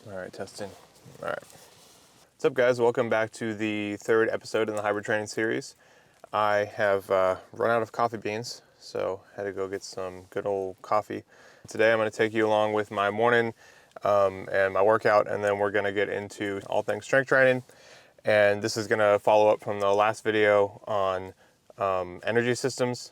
All right, testing. All right. What's up, guys? Welcome back to the third episode in the hybrid training series. I have run out of coffee beans, so had to go get some good old coffee. Today I'm going to take you along with my morning and my workout, and then we're going to get into all things strength training. And this is going to follow up from the last video on energy systems.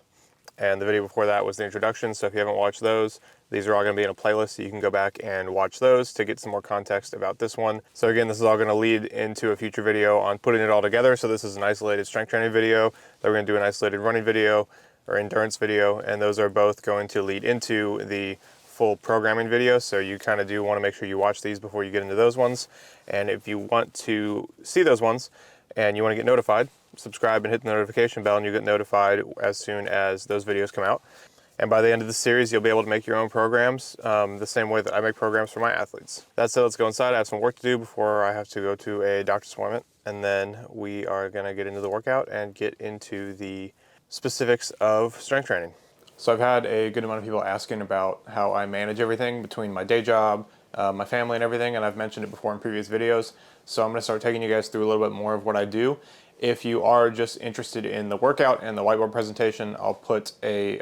And the video before that was the introduction, so if you haven't watched those, these are all going to be in a playlist, so you can go back and watch those to get some more context about this one. So again, this is all going to lead into a future video on putting it all together. So this is an isolated strength training video, then we're going to do an isolated running video or endurance video, and those are both going to lead into the full programming video. So you kind of do want to make sure you watch these before you get into those ones. And if you want to see those ones and you want to get notified, subscribe and hit the notification bell, and you get notified as soon as those videos come out. And by the end of the series, you'll be able to make your own programs the same way that I make programs for my athletes. That said, let's go inside. I have some work to do before I have to go to a doctor's appointment, and then we are going to get into the workout and get into the specifics of strength training. So I've had a good amount of people asking about how I manage everything between my day job, my family and everything, and I've mentioned it before in previous videos. So I'm going to start taking you guys through a little bit more of what I do. If you are just interested in the workout and the whiteboard presentation, I'll put a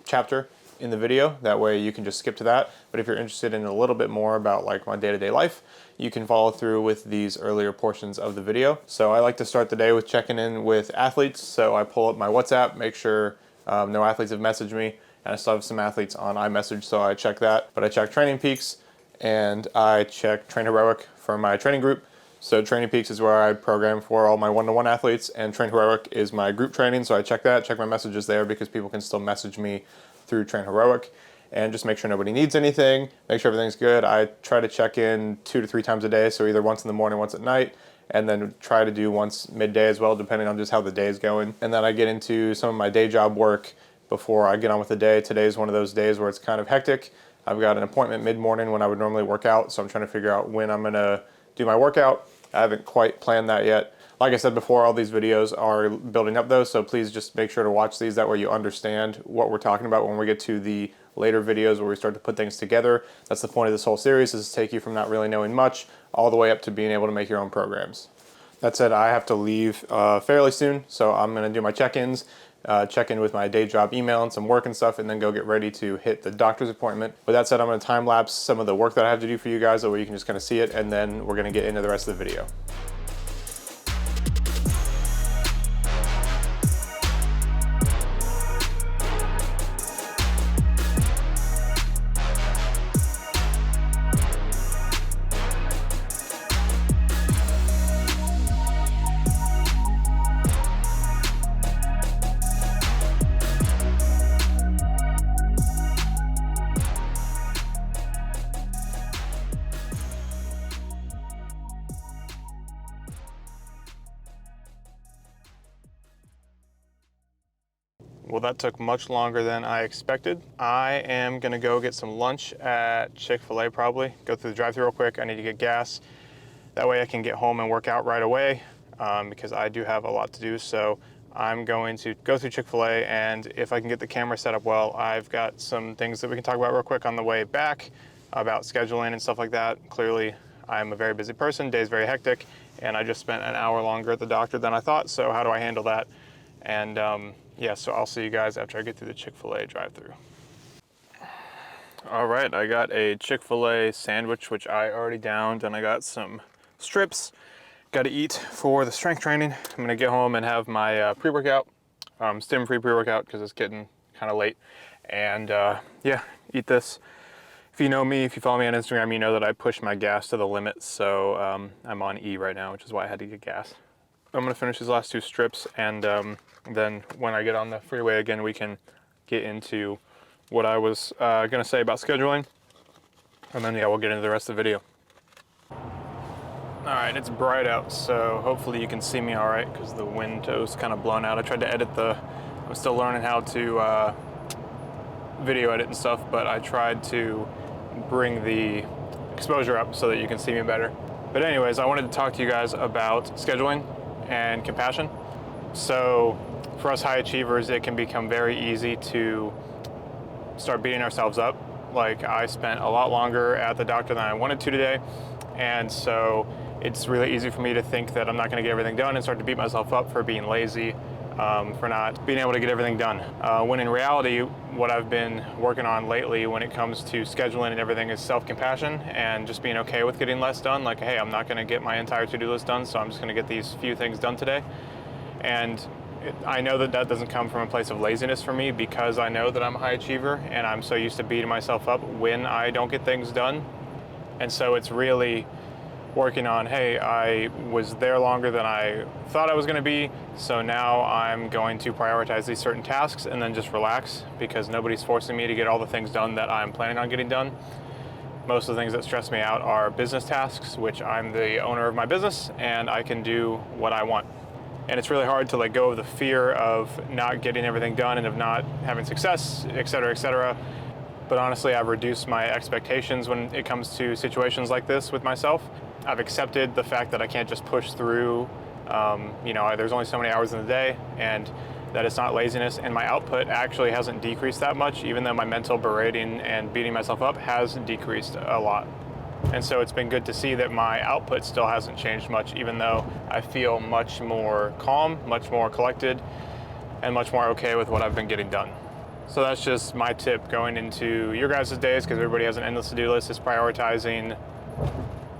chapter in the video. That way you can just skip to that. But if you're interested in a little bit more about like my day-to-day life, you can follow through with these earlier portions of the video. So I like to start the day with checking in with athletes. So I pull up my WhatsApp, make sure no athletes have messaged me, and I still have some athletes on iMessage, so I check that. But I check Training Peaks, and I check Train Heroic for my training group. So Training Peaks is where I program for all my one-to-one athletes, and Train Heroic is my group training, so I check that, check my messages there, because people can still message me through Train Heroic, and just make sure nobody needs anything, make sure everything's good. I try to check in 2 to 3 times a day, so either once in the morning, once at night, and then try to do once midday as well, depending on just how the day is going. And then I get into some of my day job work before I get on with the day. Today's one of those days where it's kind of hectic. I've got an appointment mid-morning when I would normally work out, so I'm trying to figure out when I'm gonna do my workout. I haven't quite planned that yet. Like I said before, all these videos are building up though, so please just make sure to watch these. That way you understand what we're talking about when we get to the later videos where we start to put things together. That's the point of this whole series, is to take you from not really knowing much all the way up to being able to make your own programs. That said, I have to leave fairly soon, so I'm gonna do my check-ins, check in with my day job email and some work and stuff, and then go get ready to hit the doctor's appointment. With that said, I'm gonna time lapse some of the work that I have to do for you guys, that way you can just kind of see it, and then we're gonna get into the rest of the video. Well, that took much longer than I expected. I am gonna go get some lunch at Chick-fil-A probably. Go through the drive-thru real quick. I need to get gas. That way I can get home and work out right away because I do have a lot to do. So I'm going to go through Chick-fil-A, and if I can get the camera set up well, I've got some things that we can talk about real quick on the way back about scheduling and stuff like that. Clearly, I'm a very busy person, day's very hectic, and I just spent an hour longer at the doctor than I thought, so how do I handle that? And yeah, so I'll see you guys after I get through the Chick-fil-A drive-thru. All right, I got a Chick-fil-A sandwich, which I already downed, and I got some strips. Got to eat for the strength training. I'm gonna get home and have my pre-workout, stim-free pre-workout, because it's getting kind of late. And yeah, eat this. If you know me, if you follow me on Instagram, you know that I push my gas to the limit, so I'm on E right now, which is why I had to get gas. I'm gonna finish these last 2 strips, and then when I get on the freeway again, we can get into what I was gonna say about scheduling, and then yeah, we'll get into the rest of the video. All right, it's bright out, so hopefully you can see me all right, because the window's kind of blown out. I tried to edit I'm still learning how to video edit and stuff, but I tried to bring the exposure up so that you can see me better. But anyways, I wanted to talk to you guys about scheduling and compassion. So for us high achievers, it can become very easy to start beating ourselves up like I spent a lot longer at the doctor than I wanted to today, and so it's really easy for me to think that I'm not going to get everything done and start to beat myself up for being lazy, for not being able to get everything done. When in reality, what I've been working on lately when it comes to scheduling and everything is self-compassion and just being okay with getting less done. Like, hey, I'm not going to get my entire to-do list done, so I'm just going to get these few things done today. And I know that that doesn't come from a place of laziness for me, because I know that I'm a high achiever and I'm so used to beating myself up when I don't get things done. And so it's really working on, hey, I was there longer than I thought I was going to be, so now I'm going to prioritize these certain tasks and then just relax, because nobody's forcing me to get all the things done that I'm planning on getting done. Most of the things that stress me out are business tasks, which I'm the owner of my business and I can do what I want. And it's really hard to let go of the fear of not getting everything done and of not having success, et cetera, et cetera. But honestly, I've reduced my expectations when it comes to situations like this with myself. I've accepted the fact that I can't just push through. There's only so many hours in the day, and that it's not laziness. And my output actually hasn't decreased that much, even though my mental berating and beating myself up has decreased a lot. And so it's been good to see that my output still hasn't changed much, even though I feel much more calm, much more collected, and much more okay with what I've been getting done. So that's just my tip going into your guys' days, because everybody has an endless to-do list, is prioritizing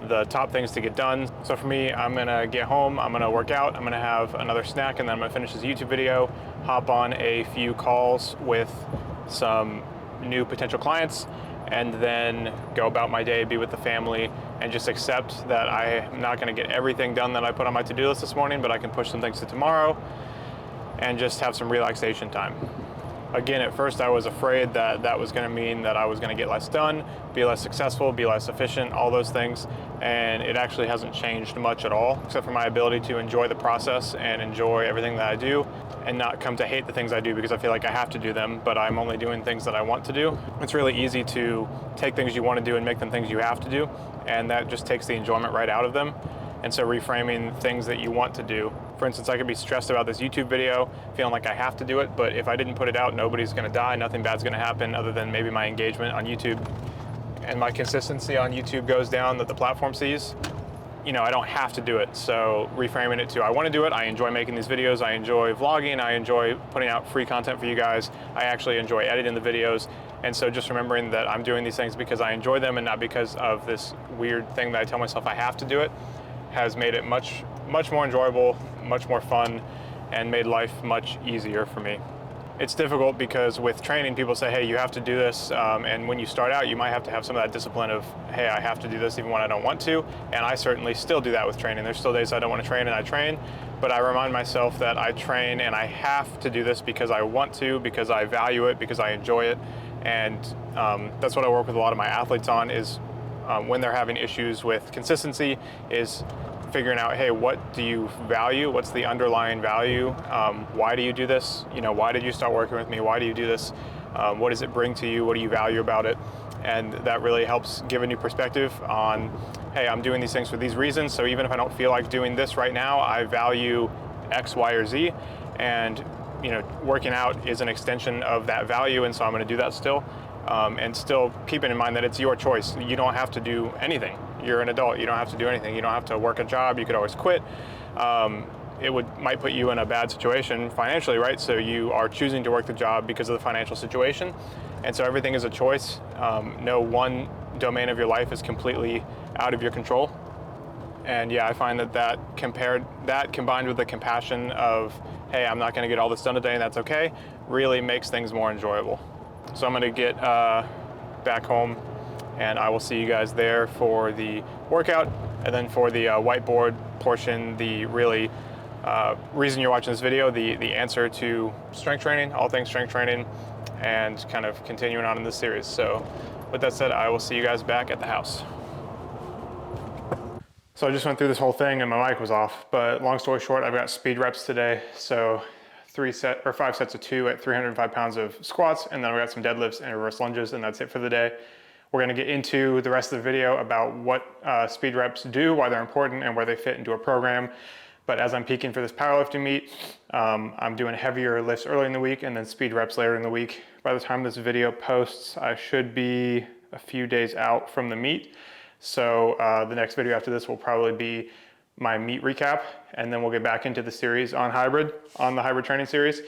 the top things to get done. So for me, I'm gonna get home, I'm gonna work out, I'm gonna have another snack, and then I'm gonna finish this YouTube video, hop on a few calls with some new potential clients, and then go about my day, be with the family, and just accept that I'm not gonna get everything done that I put on my to-do list this morning, but I can push some things to tomorrow and just have some relaxation time. Again, at first I was afraid that that was going to mean that I was going to get less done, be less successful, be less efficient, all those things. And it actually hasn't changed much at all, except for my ability to enjoy the process and enjoy everything that I do, and not come to hate the things I do because I feel like I have to do them, but I'm only doing things that I want to do. It's really easy to take things you want to do and make them things you have to do, and that just takes the enjoyment right out of them. And so reframing things that you want to do. For instance, I could be stressed about this YouTube video, feeling like I have to do it, but if I didn't put it out, nobody's gonna die, nothing bad's gonna happen other than maybe my engagement on YouTube and my consistency on YouTube goes down that the platform sees. I don't have to do it. So reframing it to, I wanna do it, I enjoy making these videos, I enjoy vlogging, I enjoy putting out free content for you guys, I actually enjoy editing the videos. And so just remembering that I'm doing these things because I enjoy them and not because of this weird thing that I tell myself I have to do it, has made it much more enjoyable, much more fun, and made life much easier for me. It's difficult because with training, people say, hey, you have to do this, and when you start out, you might have to have some of that discipline of, hey, I have to do this even when I don't want to, and I certainly still do that with training. There's still days I don't want to train and I train, but I remind myself that I train and I have to do this because I want to, because I value it, because I enjoy it, and that's what I work with a lot of my athletes on is when they're having issues with consistency is figuring out, hey, what do you value? What's the underlying value? Why do you do this? Why did you start working with me? Why do you do this? What does it bring to you? What do you value about it? And that really helps give a new perspective on, hey, I'm doing these things for these reasons. So even if I don't feel like doing this right now, I value X, Y, or Z. And working out is an extension of that value. And so I'm going to do that still. And still keeping in mind that it's your choice. You don't have to do anything. You're an adult. You don't have to do anything. You don't have to work a job. You could always quit. It might put you in a bad situation financially, right? So you are choosing to work the job because of the financial situation. And so everything is a choice. No one domain of your life is completely out of your control. And yeah, I find that combined with the compassion of, hey, I'm not going to get all this done today and that's okay, really makes things more enjoyable. So I'm going to get back home and I will see you guys there for the workout, and then for the whiteboard portion, the really reason you're watching this video, the answer to strength training, all things strength training, and kind of continuing on in this series. So with that said, I will see you guys back at the house. So I just went through this whole thing and my mic was off, but long story short, I've got speed reps today. So 5 sets of 2 at 305 pounds of squats, and then we got some deadlifts and reverse lunges, and that's it for the day. We're gonna get into the rest of the video about what speed reps do, why they're important, and where they fit into a program. But as I'm peaking for this powerlifting meet, I'm doing heavier lifts early in the week and then speed reps later in the week. By the time this video posts, I should be a few days out from the meet. So the next video after this will probably be my meet recap, and then we'll get back into the series on the hybrid training series.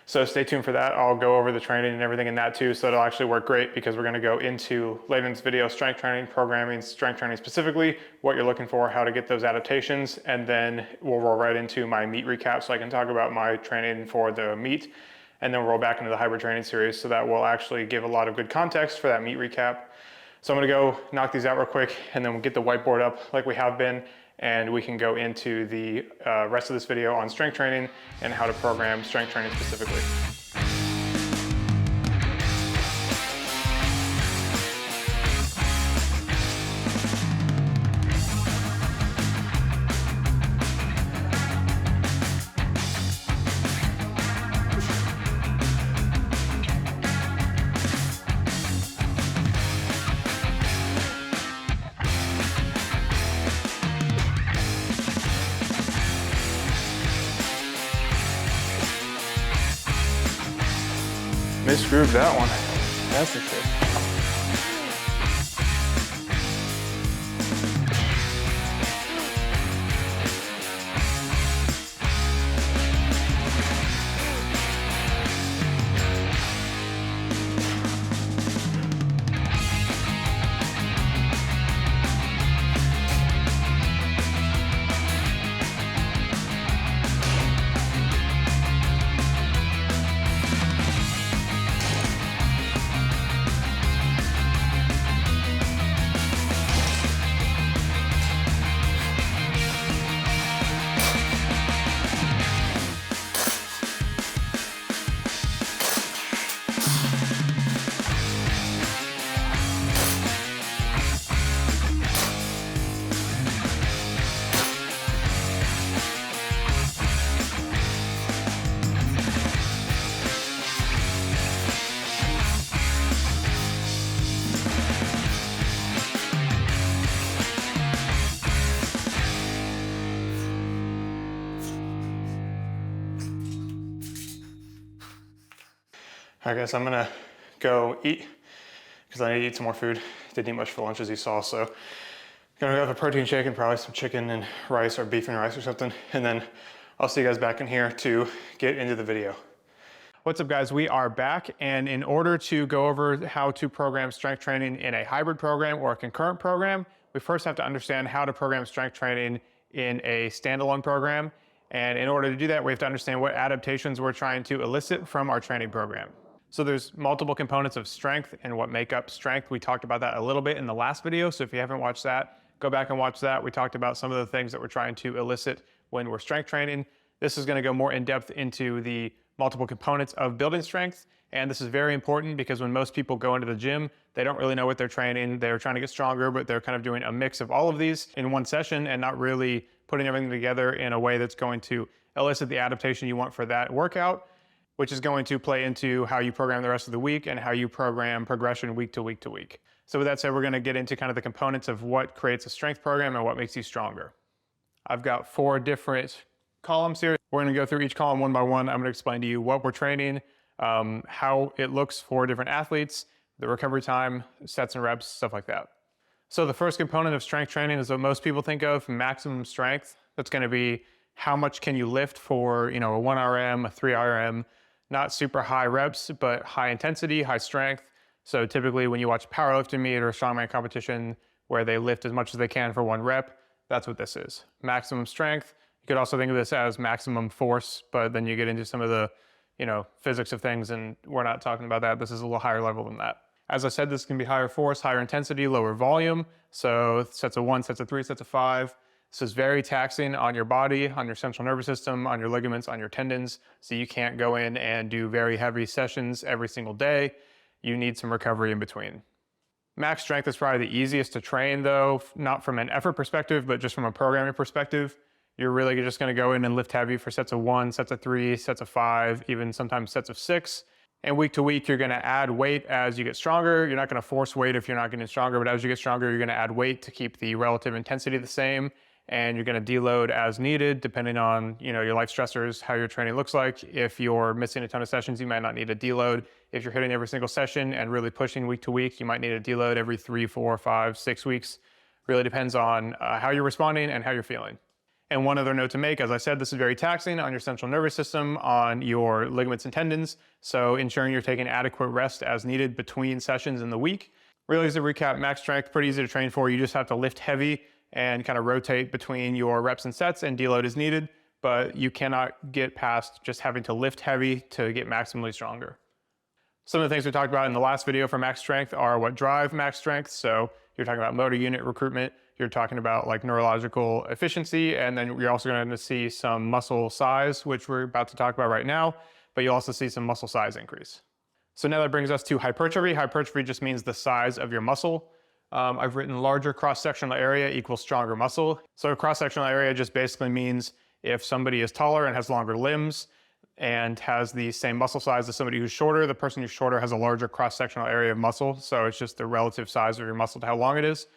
So stay tuned for that. I'll go over the training and everything in that too, so it'll actually work great because we're gonna go into later in this video, strength training, programming, strength training specifically, what you're looking for, how to get those adaptations, and then we'll roll right into my meet recap so I can talk about my training for the meet, and then we'll roll back into the hybrid training series, so that will actually give a lot of good context for that meet recap. So I'm gonna go knock these out real quick, and then we'll get the whiteboard up like we have been, and we can go into the rest of this video on strength training and how to program strength training specifically. Misgrooved that one, that's for sure. All right, guys, I'm gonna go eat because I need to eat some more food. Didn't eat much for lunch, as you saw, so gonna have a protein shake and probably some chicken and rice or beef and rice or something, and then I'll see you guys back in here to get into the video. What's up, guys? We are back, and in order to go over how to program strength training in a hybrid program or a concurrent program, we first have to understand how to program strength training in a standalone program. And in order to do that, we have to understand what adaptations we're trying to elicit from our training program. So there's multiple components of strength and what make up strength. We talked about that a little bit in the last video, so if you haven't watched that, go back and watch that. We talked about some of the things that we're trying to elicit when we're strength training. This is gonna go more in depth into the multiple components of building strength, and this is very important because when most people go into the gym, they don't really know what they're training. They're trying to get stronger, but they're kind of doing a mix of all of these in one session and not really putting everything together in a way that's going to elicit the adaptation you want for that workout, which is going to play into how you program the rest of the week and how you program progression week to week to week. So with that said, we're gonna get into kind of the components of what creates a strength program and what makes you stronger. I've got 4 different columns here. We're gonna go through each column one by one. I'm gonna explain to you what we're training, how it looks for different athletes, the recovery time, sets and reps, stuff like that. So the first component of strength training is what most people think of, maximum strength. That's gonna be how much can you lift for, a 1 RM, a 3 RM, not super high reps, but high intensity, high strength. So typically when you watch a powerlifting meet or a strongman competition where they lift as much as they can for 1 rep, that's what this is. Maximum strength. You could also think of this as maximum force, but then you get into some of the, physics of things, and we're not talking about that. This is a little higher level than that. As I said, this can be higher force, higher intensity, lower volume. So sets of 1, sets of 3, sets of 5. This is very taxing on your body, on your central nervous system, on your ligaments, on your tendons. So you can't go in and do very heavy sessions every single day. You need some recovery in between. Max strength is probably the easiest to train though, not from an effort perspective, but just from a programming perspective. You're really just gonna go in and lift heavy for sets of 1, sets of 3, sets of 5, even sometimes sets of 6. And week to week, you're gonna add weight as you get stronger. You're not gonna force weight if you're not getting stronger, but as you get stronger, you're gonna add weight to keep the relative intensity the same. and you're going to deload as needed depending on your life stressors, how your training looks like. If you're missing a ton of sessions, you might not need a deload. If you're hitting every single session and really pushing week to week, you might need a deload every 3, 4, 5, 6 weeks. Really depends on how you're responding and how you're feeling. And one other note to make, as I said, this is very taxing on your central nervous system, on your ligaments and tendons. So ensuring you're taking adequate rest as needed between sessions in the week. Really, as a recap, max strength, pretty easy to train for. You just have to lift heavy and kind of rotate between your reps and sets, and deload is needed, but you cannot get past just having to lift heavy to get maximally stronger. Some of the things we talked about in the last video for max strength are what drive max strength. So you're talking about motor unit recruitment, you're talking about like neurological efficiency, and then you're also going to see some muscle size, which we're about to talk about right now, but you'll also see some muscle size increase. So now that brings us to hypertrophy. Hypertrophy just means the size of your muscle. I've written larger cross-sectional area equals stronger muscle. So cross-sectional area just basically means if somebody is taller and has longer limbs and has the same muscle size as somebody who's shorter, the person who's shorter has a larger cross-sectional area of muscle. So it's just the relative size of your muscle to how long it is.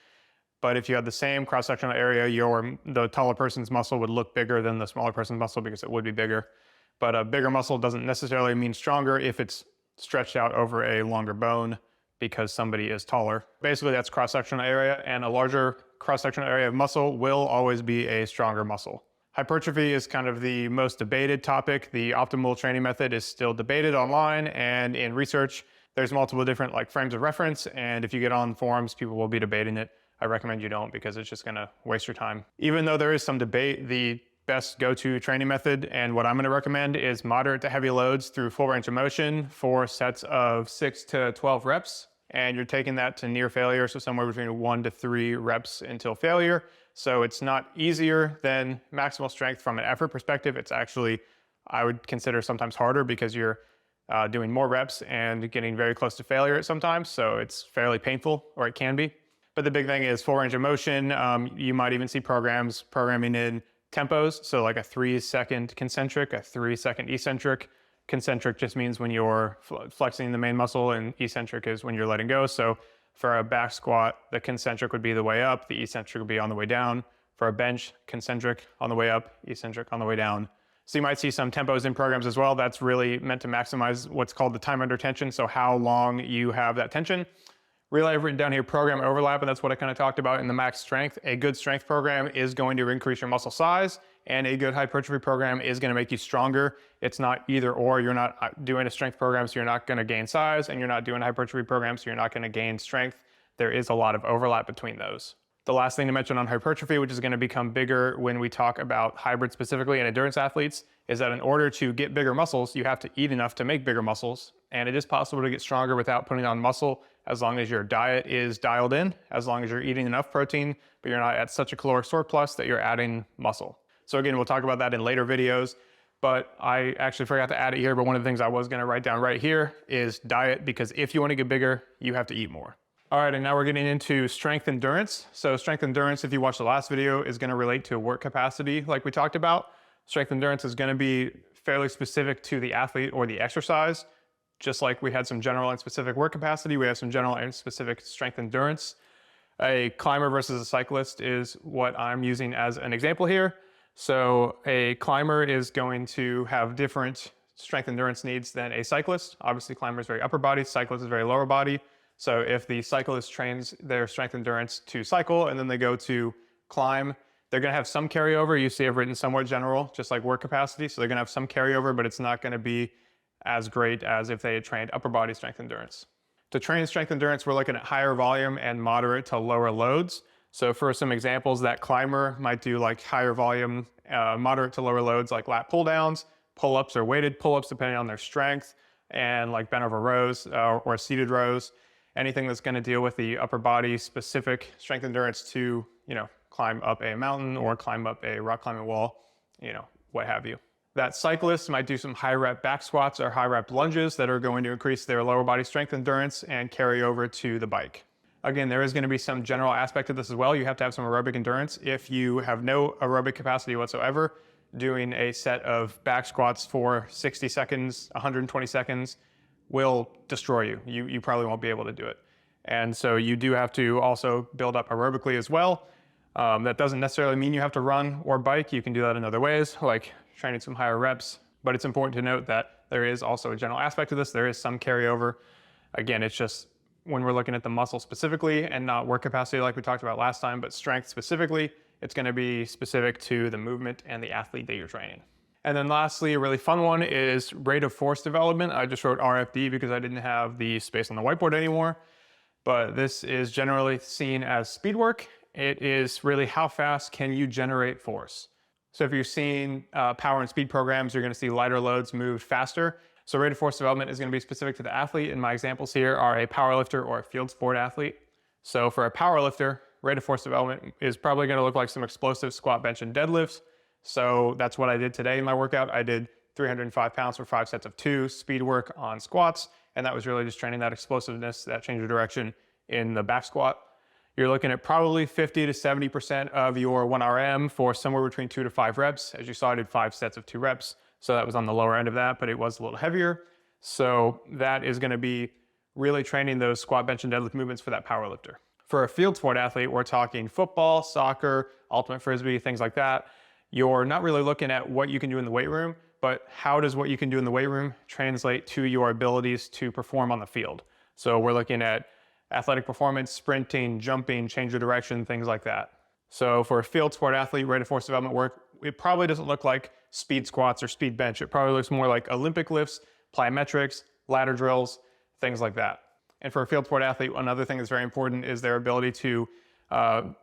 But if you had the same cross-sectional area, the taller person's muscle would look bigger than the smaller person's muscle because it would be bigger. But a bigger muscle doesn't necessarily mean stronger if it's stretched out over a longer bone because somebody is taller. Basically, that's cross-sectional area, and a larger cross-sectional area of muscle will always be a stronger muscle. Hypertrophy is kind of the most debated topic. The optimal training method is still debated online and in research. There's multiple different frames of reference, and if you get on forums, people will be debating it. I recommend you don't because it's just gonna waste your time. Even though there is some debate, the best go-to training method and what I'm gonna recommend is moderate to heavy loads through full range of motion for sets of 6 to 12 reps. And you're taking that to near failure, so somewhere between 1 to 3 reps until failure. So it's not easier than maximal strength from an effort perspective. It's actually, I would consider sometimes harder because you're doing more reps and getting very close to failure sometimes. So it's fairly painful, or it can be. But the big thing is full range of motion. You might even see programs programming in tempos. So like a 3-second concentric, a 3-second eccentric. Concentric just means when you're flexing the main muscle, and eccentric is when you're letting go. So for a back squat, the concentric would be the way up, the eccentric would be on the way down. For a bench, concentric on the way up, eccentric on the way down. So you might see some tempos in programs as well. That's really meant to maximize what's called the time under tension, so how long you have that tension. Really, I've written down here program overlap, and that's what I kind of talked about in the max strength. A good strength program is going to increase your muscle size, and a good hypertrophy program is going to make you stronger. It's not either or. You're not doing a strength program, so you're not going to gain size, and you're not doing a hypertrophy program, so you're not going to gain strength. There is a lot of overlap between those. The last thing to mention on hypertrophy, which is going to become bigger when we talk about hybrid specifically and endurance athletes, is that in order to get bigger muscles, you have to eat enough to make bigger muscles. And it is possible to get stronger without putting on muscle as long as your diet is dialed in, as long as you're eating enough protein, but you're not at such a caloric surplus that you're adding muscle. So again, we'll talk about that in later videos, but I actually forgot to add it here, but one of the things I was gonna write down right here is diet, because if you wanna get bigger, you have to eat more. All right, and now we're getting into strength endurance. So strength endurance, if you watched the last video, is gonna relate to work capacity like we talked about. Strength endurance is gonna be fairly specific to the athlete or the exercise. Just like we had some general and specific work capacity, we have some general and specific strength endurance. A climber versus a cyclist is what I'm using as an example here. So a climber is going to have different strength endurance needs than a cyclist. Obviously, climber is very upper body, cyclist is very lower body. So if the cyclist trains their strength endurance to cycle and then they go to climb, they're gonna have some carryover. You see I've written somewhat general, just like work capacity. So they're gonna have some carryover, but it's not gonna be as great as if they had trained upper body strength endurance. To train strength endurance, we're looking at higher volume and moderate to lower loads. So for some examples, that climber might do like higher volume, moderate to lower loads like lat pull downs, pull-ups or weighted pull-ups depending on their strength, and like bent over rows or seated rows. Anything that's gonna deal with the upper body specific strength endurance to, climb up a mountain or climb up a rock climbing wall, what have you. That cyclist might do some high rep back squats or high rep lunges that are going to increase their lower body strength endurance and carry over to the bike. Again, there is going to be some general aspect of this as well. You have to have some aerobic endurance. If you have no aerobic capacity whatsoever, doing a set of back squats for 60 seconds, 120 seconds will destroy you. You probably won't be able to do it. And so you do have to also build up aerobically as well. That doesn't necessarily mean you have to run or bike. You can do that in other ways, like training some higher reps. But it's important to note that there is also a general aspect to this. There is some carryover. Again, it's just when we're looking at the muscle specifically and not work capacity like we talked about last time, but strength specifically, it's going to be specific to the movement and the athlete that you're training. And then lastly, a really fun one is rate of force development. I just wrote RFD because I didn't have the space on the whiteboard anymore, but this is generally seen as speed work. It is really how fast can you generate force. So if you're seeing power and speed programs, you're going to see lighter loads moved faster. So rate of force development is going to be specific to the athlete, and my examples here are a powerlifter or a field sport athlete. So for a powerlifter, rate of force development is probably going to look like some explosive squat, bench, and deadlifts. So that's what I did today in my workout. I did 305 pounds for 5 sets of 2, speed work on squats, and that was really just training that explosiveness, that change of direction in the back squat. You're looking at probably 50 to 70% of your 1RM for somewhere between 2 to 5 reps. As you saw, I did 5 sets of 2 reps. So that was on the lower end of that, but it was a little heavier. So that is going to be really training those squat, bench, and deadlift movements for that power lifter. For a field sport athlete, we're talking football, soccer, ultimate frisbee, things like that. You're not really looking at what you can do in the weight room, but how does what you can do in the weight room translate to your abilities to perform on the field? So we're looking at athletic performance, sprinting, jumping, change of direction, things like that. So for a field sport athlete, rate of force development work, it probably doesn't look like speed squats or speed bench. It probably looks more like Olympic lifts, plyometrics, ladder drills, things like that. And for a field sport athlete, another thing that's very important is their ability to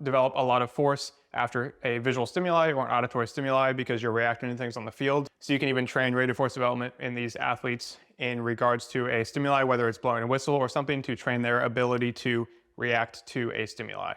develop a lot of force after a visual stimuli or an auditory stimuli, because you're reacting to things on the field. So you can even train rate of force development in these athletes in regards to a stimuli, whether it's blowing a whistle or something, to train their ability to react to a stimuli.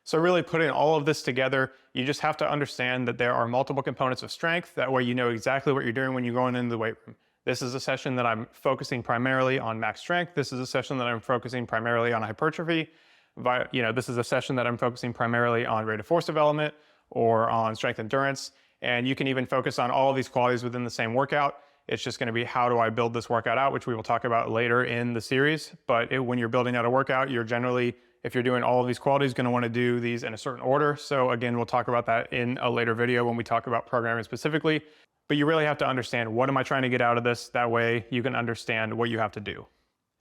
So really putting all of this together, you just have to understand that there are multiple components of strength. That way you know exactly what you're doing when you're going into the weight room. This is a session that I'm focusing primarily on max strength. This is a session that I'm focusing primarily on hypertrophy. This is a session that I'm focusing primarily on rate of force development or on strength endurance. And you can even focus on all of these qualities within the same workout. It's just going to be how do I build this workout out, which we will talk about later in the series. But when you're building out a workout, you're generally, if you're doing all of these qualities, going to want to do these in a certain order. So again, we'll talk about that in a later video when we talk about programming specifically. But you really have to understand, what am I trying to get out of this? That way you can understand what you have to do.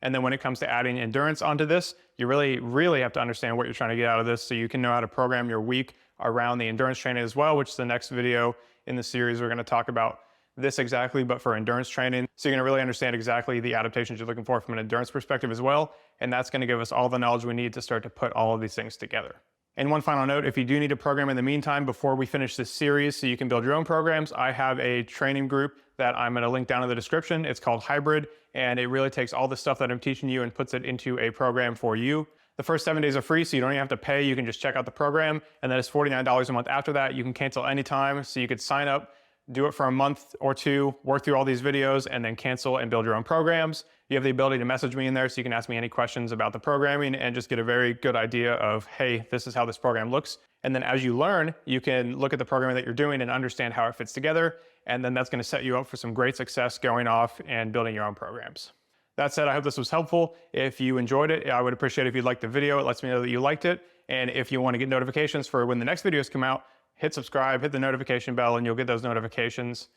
And then when it comes to adding endurance onto this, you really have to understand what you're trying to get out of this, so you can know how to program your week around the endurance training as well, which is the next video in the series. We're going to talk about this exactly, but for endurance training. So you're going to really understand exactly the adaptations you're looking for from an endurance perspective as well. And that's going to give us all the knowledge we need to start to put all of these things together. And one final note, if you do need a program in the meantime before we finish this series so you can build your own programs, I have a training group that I'm going to link down in the description. It's called Hybrid, and it really takes all the stuff that I'm teaching you and puts it into a program for you. The first 7 days are free, so you don't even have to pay. You can just check out the program, and then it's $49 a month after that. You can cancel anytime, so you could sign up, do it for a month or two, work through all these videos, and then cancel and build your own programs. You have the ability to message me in there, so you can ask me any questions about the programming and just get a very good idea of, hey, this is how this program looks. And then as you learn, you can look at the programming that you're doing and understand how it fits together. And then that's going to set you up for some great success going off and building your own programs. That said, I hope this was helpful. If you enjoyed it, I would appreciate it if you'd like the video. It lets me know that you liked it. And if you want to get notifications for when the next videos come out, hit subscribe, hit the notification bell, and you'll get those notifications.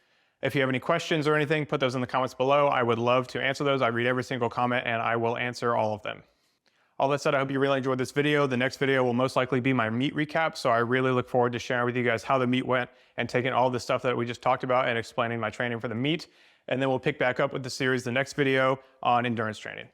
If you have any questions or anything, put those in the comments below. I would love to answer those. I read every single comment and I will answer all of them. All that said, I hope you really enjoyed this video. The next video will most likely be my meet recap. So I really look forward to sharing with you guys how the meet went and taking all the stuff that we just talked about and explaining my training for the meet. And then we'll pick back up with the series, the next video on endurance training.